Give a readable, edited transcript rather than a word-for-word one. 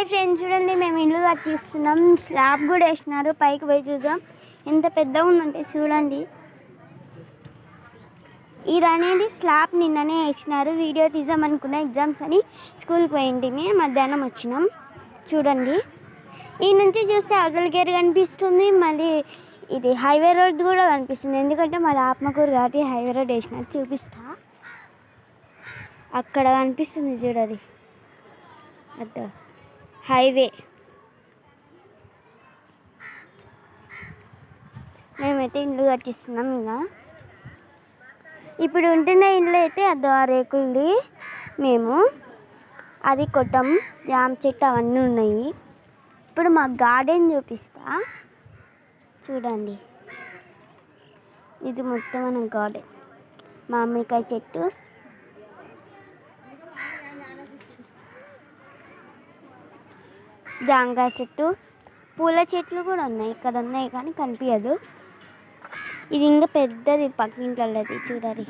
Hi friends, చూడండి మేము ఇల్లు కట్టిస్తున్నాం. స్లాబ్ కూడా వేసినారు. పైకి పోయి చూద్దాం ఎంత పెద్దగా ఉందంటే చూడండి. ఇది అనేది స్లాబ్ నిన్ననే వేసినారు. వీడియో తీద్దాం అనుకున్న ఎగ్జామ్స్ అని స్కూల్కి పోయింటిమి. మధ్యాహ్నం వచ్చినాం. చూడండి, ఈ నుంచి చూస్తే అవతలకేరు కనిపిస్తుంది. మళ్ళీ ఇది హైవే రోడ్ కూడా కనిపిస్తుంది. ఎందుకంటే మాది ఆత్మకూరు కాబట్టి హైవే రోడ్ వేసినారు. చూపిస్తా, అక్కడ కనిపిస్తుంది చూడండి, అద్దా హైవే. మేమైతే ఇల్లు కట్టిస్తున్నాం. ఇంకా ఇప్పుడు ఉంటున్న ఇల్లు అయితే అద్దా రేకులది. మేము అది కొట్టం, జామ చెట్టు అవన్నీ ఉన్నాయి. ఇప్పుడు మా గార్డెన్ చూపిస్తా చూడండి. ఇది మొత్తం మన గార్డెన్. మామిడికాయ చెట్టు, జాంకాయ చెట్టు, పూల చెట్లు కూడా ఉన్నాయి. ఇక్కడ ఉన్నాయి కానీ కనిపించదు. ఇది ఇంకా పెద్దది పక్కింట్లది చూడాలి.